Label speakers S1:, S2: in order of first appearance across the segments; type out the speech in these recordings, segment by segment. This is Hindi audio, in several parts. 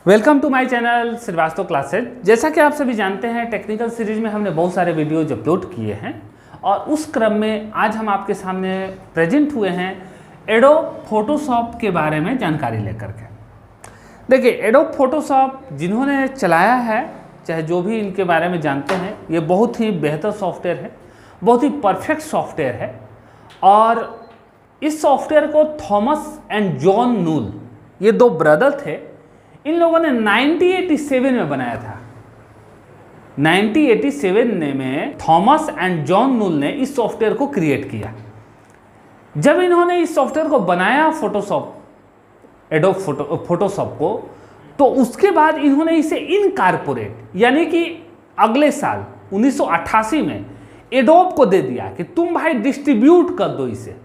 S1: Welcome to my channel Shrivastava classes. जैसा कि आप सभी जानते हैं, टेक्निकल सीरीज में हमने बहुत सारे वीडियोज अपलोड किए हैं और उस क्रम में आज हम आपके सामने प्रेजेंट हुए हैं एडोब फोटोशॉप के बारे में जानकारी लेकर के। देखिए, एडोब फोटोशॉप जिन्होंने चलाया है, चाहे जो भी इनके बारे में जानते हैं, ये बहुत ही बेहतर सॉफ्टवेयर है, बहुत ही परफेक्ट सॉफ्टवेयर है। और इस सॉफ्टवेयर को थॉमस एंड जॉन नूल, ये दो ब्रदर थे, इन लोगों ने 1987 में बनाया था। 1987 में थॉमस एंड जॉन नूल ने इस सॉफ्टवेयर को क्रिएट किया। जब इन्होंने इस सॉफ्टवेयर को बनाया फोटोशॉप, एडोब फोटोशॉप को, तो उसके बाद इन्होंने इसे इनकॉर्पोरेट, यानी कि अगले साल 1988 में एडोब को दे दिया कि तुम भाई डिस्ट्रीब्यूट कर दो इसे।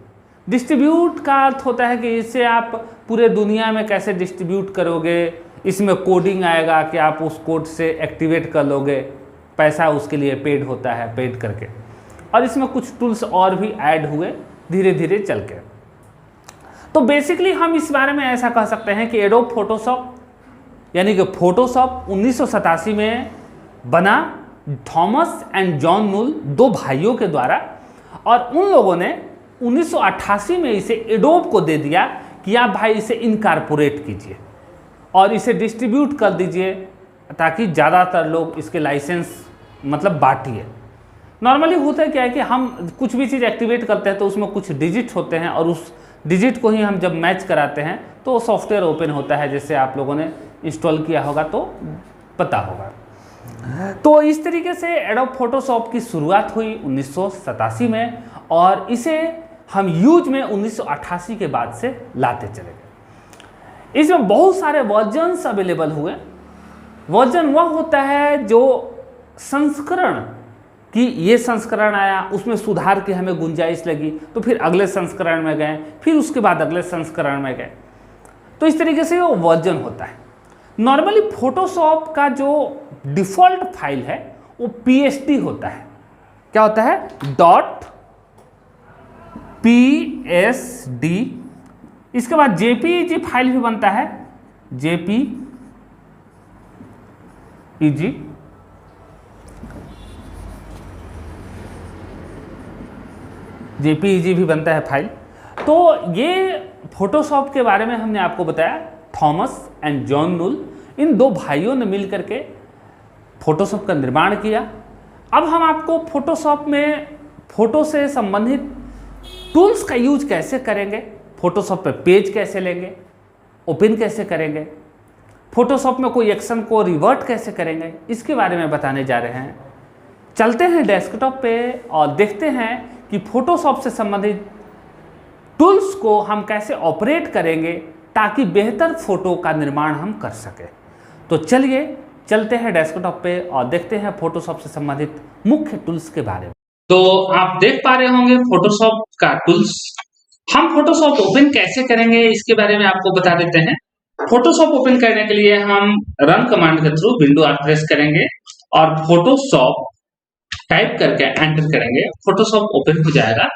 S1: डिस्ट्रीब्यूट का अर्थ होता है कि इसे आप पूरे दुनिया में कैसे डिस्ट्रीब्यूट करोगे, इसमें कोडिंग आएगा कि आप उस कोड से एक्टिवेट कर लोगे, पैसा उसके लिए पेड होता है, पेड करके। और इसमें कुछ टूल्स और भी ऐड हुए धीरे धीरे चल के। तो बेसिकली हम इस बारे में ऐसा कह सकते हैं कि एडोब फोटोशॉप, यानी कि फोटोशॉप 1987 में बना थॉमस एंड जॉन नूल, दो भाइयों के द्वारा, और उन लोगों ने 1988 में इसे एडोब को दे दिया कि आप भाई इसे इनकॉर्पोरेट कीजिए और इसे डिस्ट्रीब्यूट कर दीजिए ताकि ज़्यादातर लोग इसके लाइसेंस मतलब बांटिए। नॉर्मली होता है क्या है कि हम कुछ भी चीज़ एक्टिवेट करते हैं तो उसमें कुछ डिजिट होते हैं और उस डिजिट को ही हम जब मैच कराते हैं तो सॉफ्टवेयर ओपन होता है, जैसे आप लोगों ने इंस्टॉल किया होगा तो पता होगा। तो इस तरीके से एडोब फोटोशॉप की शुरुआत हुई 1987 में और इसे हम यूज में 1988 के बाद से लाते चले गए। इसमें बहुत सारे वर्जन्स अवेलेबल हुए। वर्जन वह होता है जो संस्करण कि ये संस्करण आया, उसमें सुधार की हमें गुंजाइश लगी तो फिर अगले संस्करण में गए, फिर उसके बाद अगले संस्करण में गए। तो इस तरीके से वो वर्जन होता है। नॉर्मली फोटोशॉप का जो डिफ़ॉल्ट फाइल है वो PSD होता है। क्या होता है? .PSD। इसके बाद JPEG फाइल भी बनता है, JPEG भी बनता है फाइल। तो ये फोटोशॉप के बारे में हमने आपको बताया। थॉमस एंड जॉन नूल, इन दो भाइयों ने मिल करके फोटोशॉप का निर्माण किया। अब हम आपको फोटोशॉप में फोटो से संबंधित टूल्स का यूज कैसे करेंगे, फोटोशॉप पे पेज कैसे लेंगे, ओपन कैसे करेंगे, फोटोशॉप में कोई एक्शन को रिवर्ट कैसे करेंगे, इसके बारे में बताने जा रहे हैं। चलते हैं डेस्कटॉप पे और देखते हैं कि फोटोशॉप से संबंधित टूल्स को हम कैसे ऑपरेट करेंगे ताकि बेहतर फोटो का निर्माण हम कर सकें। तो चलिए चलते हैं डेस्कटॉप पे और देखते हैं फोटोशॉप से संबंधित मुख्य टूल्स के बारे में। तो आप देख पा रहे होंगे फोटोशॉप का टूल्स। हम फोटोशॉप ओपन कैसे करेंगे इसके बारे में आपको बता देते हैं। फोटोशॉप ओपन करने के लिए हम रन कमांड के थ्रू विंडो R प्रेस करेंगे और फोटोशॉप टाइप करके एंटर करेंगे। फोटोशॉप ओपन हो जाएगा।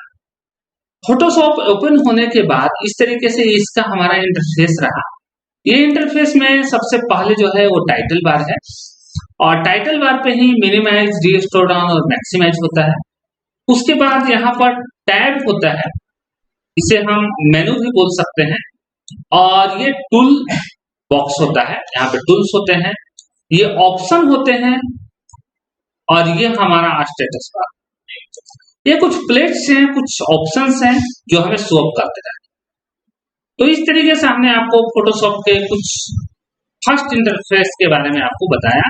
S1: फोटोशॉप ओपन होने के बाद इस तरीके से इसका हमारा इंटरफेस रहा। ये इंटरफेस में सबसे पहले जो है वो टाइटल बार है और टाइटल बार पे ही मिनिमाइज, रीस्टोर डाउन और मैक्सिमाइज होता है। उसके बाद यहाँ पर टैब होता है, इसे हम मेनू भी बोल सकते हैं। और ये टूल बॉक्स होता है, यहाँ पे टूल्स होते हैं, ये ऑप्शन होते हैं और ये हमारा स्टेटस बार। ये कुछ प्लेट्स हैं, कुछ ऑप्शंस हैं जो हमें शो अप करते रहते हैं। तो इस तरीके से हमने आपको फोटोशॉप के कुछ फर्स्ट इंटरफेस के बारे में आपको बताया।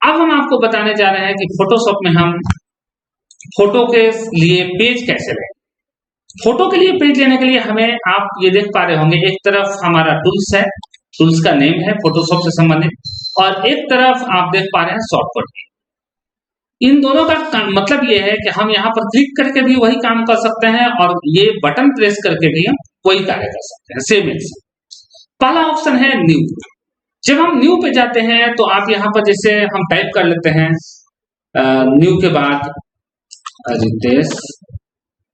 S1: अब हम आपको बताने जा रहे हैं कि फोटोशॉप में हम फोटो के लिए पेज कैसे लें। फोटो के लिए पेज लेने के लिए हमें, आप ये देख पा रहे होंगे, एक तरफ हमारा टूल्स है, टूल्स का नेम है फोटोशॉप से संबंधित, और एक तरफ आप देख पा रहे हैं शॉर्टकट। इन दोनों का मतलब ये है कि हम यहाँ पर क्लिक करके भी वही काम कर सकते हैं और ये बटन प्रेस करके भी हम वही कार्य कर सकते हैं, सेम एक्शन। पहला ऑप्शन है न्यू। जब हम न्यू पे जाते हैं तो आप यहाँ पर जैसे हम टाइप कर लेते हैं न्यू के बाद रितेश,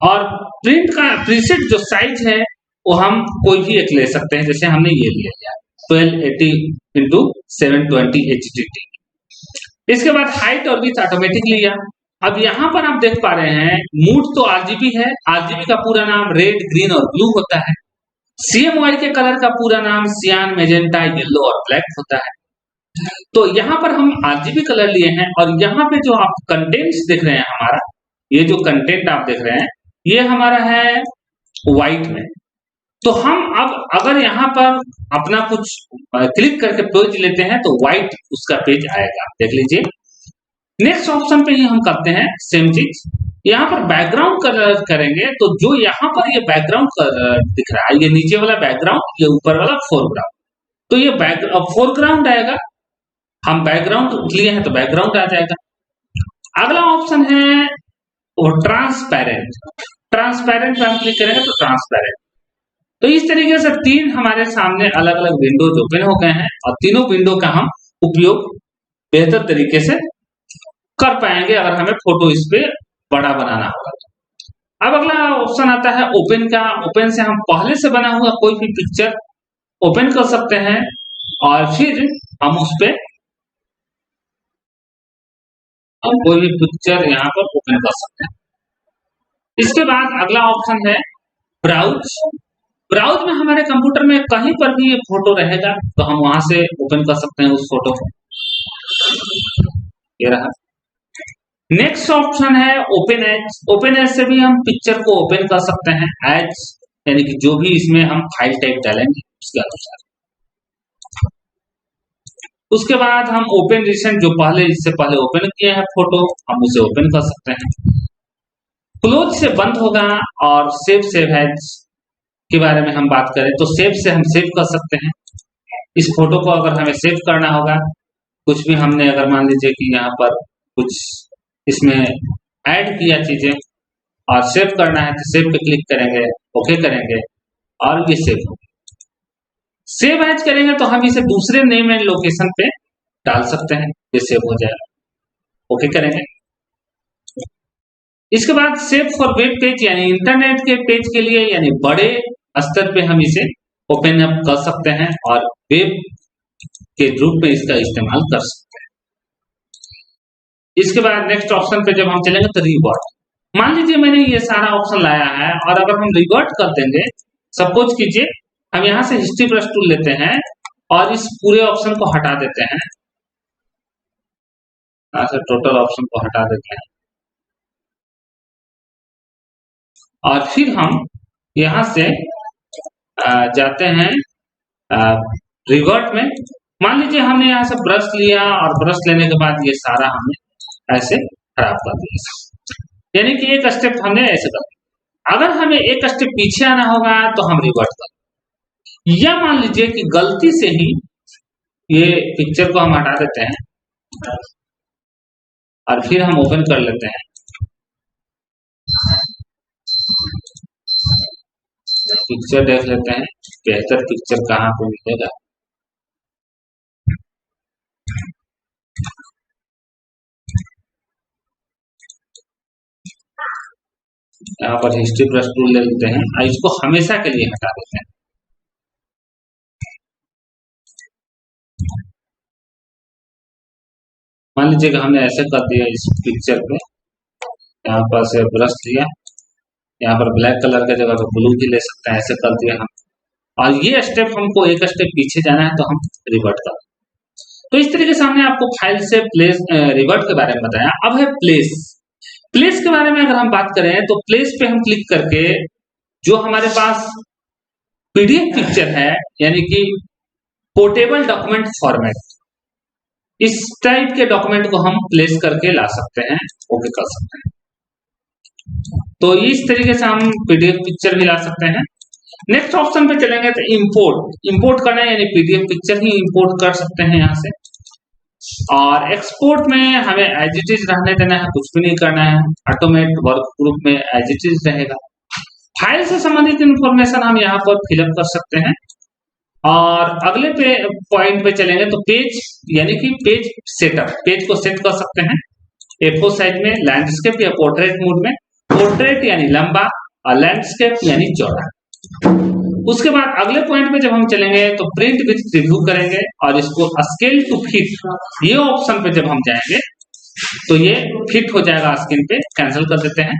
S1: और प्रिंट का प्रीसेट जो साइज है वो हम कोई भी एक ले सकते हैं, जैसे हमने ये ले लिया। 1280 इंटू 720 HDT। इसके बाद हाइट और विड्थ ऑटोमेटिक लिया। अब यहाँ पर आप देख पा रहे हैं मूड तो RGB है, RGB का पूरा नाम रेड, ग्रीन और ब्लू होता है। CMYK के कलर का पूरा नाम सियान, मेजेंटा, येलो और ब्लैक होता है। तो यहाँ पर हम RGB कलर लिए हैं और यहाँ पे जो आप कंटेंट्स देख रहे हैं, हमारा ये जो कंटेंट आप देख रहे हैं ये हमारा है व्हाइट में। तो हम अब अगर यहाँ पर अपना कुछ क्लिक करके पेज लेते हैं तो व्हाइट उसका पेज आएगा, देख लीजिए। नेक्स्ट ऑप्शन पे ही हम करते हैं सेम चीज। यहाँ पर बैकग्राउंड कलर करेंगे तो जो यहाँ पर ये बैकग्राउंड कलर दिख रहा है, ये नीचे वाला बैकग्राउंड, ये ऊपर वाला फोरग्राउंड, तो ये फोरग्राउंड आएगा। हम बैकग्राउंड लिए हैं तो बैकग्राउंड आ जाएगा। अगला ऑप्शन है वो ट्रांसपेरेंट। ट्रांसपेरेंट पर हम क्लिक करेंगे तो ट्रांसपेरेंट। तो इस तरीके से तीन हमारे सामने अलग अलग विंडोज ओपन हो गए हैं और तीनों विंडो का हम उपयोग बेहतर तरीके से कर पाएंगे अगर हमें फोटो इस पे बड़ा बनाना होगा। अब अगला ऑप्शन आता है ओपन का। ओपन से हम पहले से बना हुआ कोई भी पिक्चर ओपन कर सकते हैं और फिर हम उस पे कोई भी पिक्चर यहाँ पर ओपन कर सकते हैं। इसके बाद अगला ऑप्शन है ब्राउज। ब्राउज में हमारे कंप्यूटर में कहीं पर भी ये फोटो रहेगा तो हम वहां से ओपन कर सकते हैं उस फोटो को। ये रहा। नेक्स्ट ऑप्शन है ओपन एज। ओपन एज से भी हम पिक्चर को ओपन कर सकते हैं, एज यानी कि जो भी इसमें हम फाइल टाइप डालेंगे उसके अनुसार। उसके बाद हम ओपन रिसेंट, जो पहले इससे पहले ओपन किया है फोटो, हम उसे ओपन कर सकते हैं। क्लोज से बंद होगा और सेव एज के बारे में हम बात करें तो सेव से हम सेव कर सकते हैं। इस फोटो को अगर हमें सेव करना होगा, कुछ भी हमने अगर मान लीजिए कि यहाँ पर कुछ इसमें ऐड किया चीजें और सेव करना है तो सेव पे क्लिक करेंगे, ओके करेंगे और ये सेव होगा। सेव एज करेंगे तो हम इसे दूसरे नेम एंड लोकेशन पे डाल सकते हैं, ये सेव हो जाएगा, ओके करेंगे। इसके बाद सेव फॉर वेब पेज यानी इंटरनेट के पेज के लिए यानी बड़े स्तर पे हम इसे ओपन अप कर सकते हैं और वेब के रूप में इसका इस्तेमाल कर सकते हैं। इसके बाद नेक्स्ट ऑप्शन पे जब हम चलेंगे तो रिवर्ट। मान लीजिए मैंने ये सारा ऑप्शन लाया है और अगर हम रिवर्ट कर देंगे, सपोज कीजिए हम यहां से हिस्ट्री ब्रश टूल लेते हैं और इस पूरे ऑप्शन को हटा देते हैं, टोटल ऑप्शन को हटा देते हैं और फिर हम यहां से जाते हैं रिवर्ट में। मान लीजिए हमने यहां से ब्रश लिया और ब्रश लेने के बाद ये सारा हमने ऐसे खराब कर दिया, यानी कि एक स्टेप हमने ऐसे कर दिया। अगर हमें एक स्टेप पीछे आना होगा तो हम रिवर्ट कर, या मान लीजिए कि गलती से ही ये पिक्चर को हम हटा देते हैं और फिर हम ओपन कर लेते हैं। पिक्चर देख लेते हैं, बेहतर पिक्चर कहाँ पे मिलेगा। यहाँ पर हिस्ट्री ब्रश टूल ले लेते हैं और इसको हमेशा के लिए हटा देते हैं। मान लीजिए कि हमने ऐसे कर दिया इस पिक्चर पे, यहाँ पर से ब्रश लिया, यहाँ पर ब्लैक कलर के जगह पर ब्लू भी ले सकते हैं, ऐसे कर दिया हम। और ये स्टेप हमको एक स्टेप पीछे जाना है तो हम रिवर्ट कर। तो इस तरीके से हमने आपको फाइल से प्लेस रिवर्ट के बारे में बताया। अब है प्लेस। प्लेस के बारे में अगर हम बात करें तो प्लेस पे हम क्लिक करके जो हमारे पास पीडीएफ पिक्चर है यानी कि पोर्टेबल डॉक्यूमेंट फॉर्मेट, इस टाइप के डॉक्यूमेंट को हम प्लेस करके ला सकते हैं, ओके कर सकते हैं। तो इस तरीके से हम पीडीएफ पिक्चर भी ला सकते हैं। नेक्स्ट ऑप्शन पे चलेंगे तो इंपोर्ट करना है यानी पीडीएफ पिक्चर ही इंपोर्ट कर सकते हैं यहाँ से। और एक्सपोर्ट में हमें एज इट इज रहने देना है, कुछ भी नहीं करना है, ऑटोमेट वर्क ग्रुप में एज इट इज रहेगा। फाइल से संबंधित इंफॉर्मेशन हम यहाँ पर फिलअप कर सकते हैं। और अगले पॉइंट पे चलेंगे तो पेज यानी कि पेज सेटअप, पेज को सेट कर सकते हैं A4 साइज में, लैंडस्केप या पोर्ट्रेट मोड में। पोर्ट्रेट यानी लंबा और लैंडस्केप यानी चौड़ा। उसके बाद अगले पॉइंट पे जब हम चलेंगे तो प्रिंट विथ रिव्यू करेंगे और इसको स्केल टू फिट ये ऑप्शन पे जब हम जाएंगे तो ये फिट हो जाएगा स्क्रीन पे, कैंसिल कर देते हैं।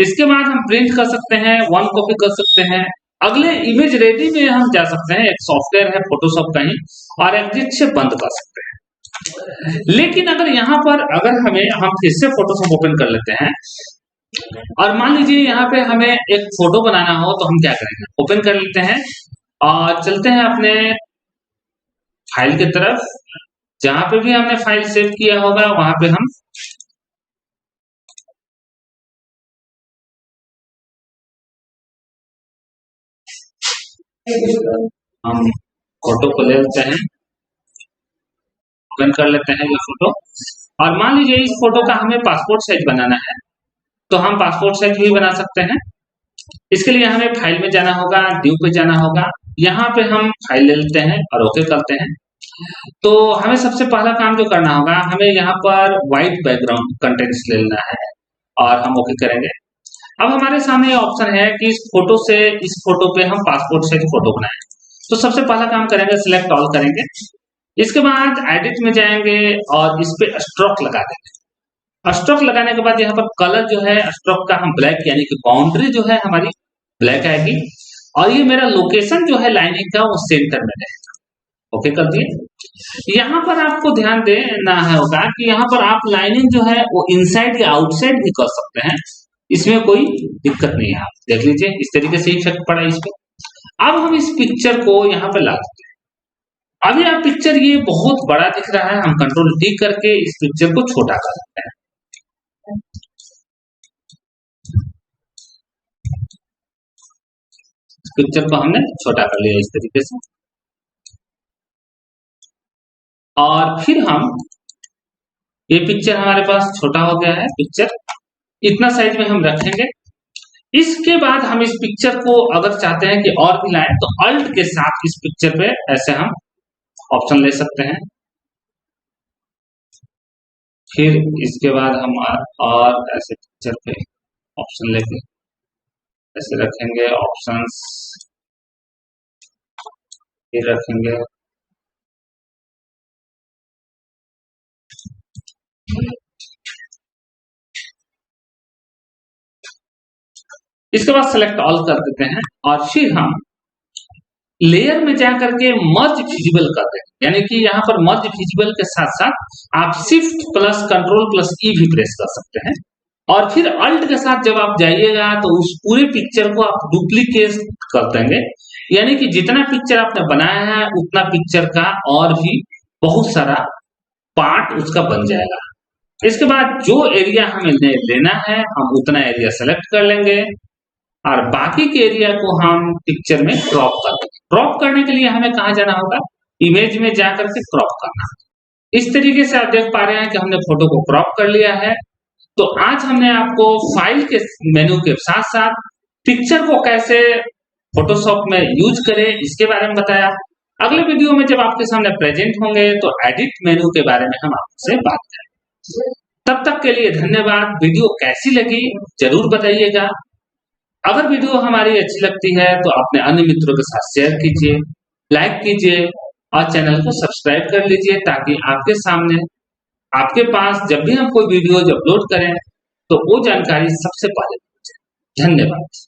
S1: इसके बाद हम प्रिंट कर सकते हैं, वन कॉपी कर सकते हैं। अगले इमेज रेडी में हम जा सकते हैं, एक सॉफ्टवेयर है फोटोशॉप का ही, और एग्जिट से बंद कर सकते हैं। लेकिन अगर यहाँ पर हम फिर से फोटोशॉप ओपन कर लेते हैं और मान लीजिए यहाँ पे हमें एक फोटो बनाना हो तो हम क्या करेंगे, ओपन कर लेते हैं और चलते हैं अपने फाइल की तरफ। जहां पे भी हमने फाइल सेव किया होगा वहां पे हम फोटो को ले लेते हैं, ओपन कर लेते हैं ये फोटो। और मान लीजिए इस फोटो का हमें पासपोर्ट साइज बनाना है तो हम पासपोर्ट साइज भी बना सकते हैं। इसके लिए हमें फाइल में जाना होगा, ड्यू पे जाना होगा, यहाँ पे हम फाइल ले लेते हैं और ओके करते हैं। तो हमें सबसे पहला काम जो करना होगा, हमें यहाँ पर व्हाइट बैकग्राउंड कंटेंट्स ले लेना है और हम ओके करेंगे। अब हमारे सामने ऑप्शन है कि इस फोटो पे हम पासपोर्ट साइज फोटो बनाएं। तो सबसे पहला काम करेंगे, सिलेक्ट ऑल करेंगे। इसके बाद एडिट में जाएंगे और इस पे स्ट्रोक लगा देंगे। स्ट्रोक लगाने के बाद यहाँ पर कलर जो है स्ट्रोक का हम ब्लैक, यानी कि बाउंड्री जो है हमारी ब्लैक आएगी और ये मेरा लोकेशन जो है लाइनिंग का वो सेंटर में रहेगा। ओके कर दिए। यहाँ पर आपको ध्यान देना होगा कि यहाँ पर आप लाइनिंग जो है वो इनसाइड या आउटसाइड भी कर सकते हैं, इसमें कोई दिक्कत नहीं है। आप देख लीजिए इस तरीके से इफेक्ट पड़ा इस पे। अब हम इस पिक्चर को यहाँ पे ला देते हैं। अभी आप पिक्चर ये बहुत बड़ा दिख रहा है, हम कंट्रोल टी करके इस पिक्चर को छोटा कर सकते हैं। पिक्चर को हमने छोटा कर लिया इस तरीके से और फिर हम ये पिक्चर हमारे पास छोटा हो गया है, पिक्चर इतना साइज में हम रखेंगे। इसके बाद हम इस पिक्चर को अगर चाहते हैं कि और भी लाएं तो अल्ट के साथ इस पिक्चर पे ऐसे हम ऑप्शन ले सकते हैं। फिर इसके बाद हम और ऐसे पिक्चर पे ऑप्शन लेके ऐसे रखेंगे, ऑप्शंस फिर रखेंगे। इसके बाद सेलेक्ट ऑल कर देते हैं और फिर हम लेयर में जाकर के मर्ज विजिबल कर देंगे, यानी कि यहाँ पर मर्ज विजिबल के साथ साथ आप शिफ्ट प्लस कंट्रोल प्लस ई भी प्रेस कर सकते हैं और फिर अल्ट के साथ जब आप जाइएगा तो उस पूरे पिक्चर को आप डुप्लीकेट कर देंगे, यानी कि जितना पिक्चर आपने बनाया है उतना पिक्चर का और भी बहुत सारा पार्ट उसका बन जाएगा। इसके बाद जो एरिया हमें लेना है हम उतना एरिया सेलेक्ट कर लेंगे और बाकी के एरिया को हम पिक्चर में क्रॉप कर देंगे। क्रॉप करने के लिए हमें कहाँ जाना होगा, इमेज में जाकर के क्रॉप करना। इस तरीके से आप देख पा रहे हैं कि हमने फोटो को क्रॉप कर लिया है। तो आज हमने आपको फाइल के मेनू के साथ साथ पिक्चर को कैसे फोटोशॉप में यूज करें इसके बारे में बताया। अगले वीडियो में जब आपके सामने प्रेजेंट होंगे तो एडिट मेनू के बारे में हम आपसे बात करेंगे। तब तक के लिए धन्यवाद। वीडियो कैसी लगी जरूर बताइएगा। अगर वीडियो हमारी अच्छी लगती है तो अपने अन्य मित्रों के साथ शेयर कीजिए, लाइक कीजिए और चैनल को सब्सक्राइब कर लीजिए ताकि आपके सामने आपके पास जब भी हम कोई वीडियो अपलोड करें तो वो जानकारी सबसे पहले पहुंचे। धन्यवाद।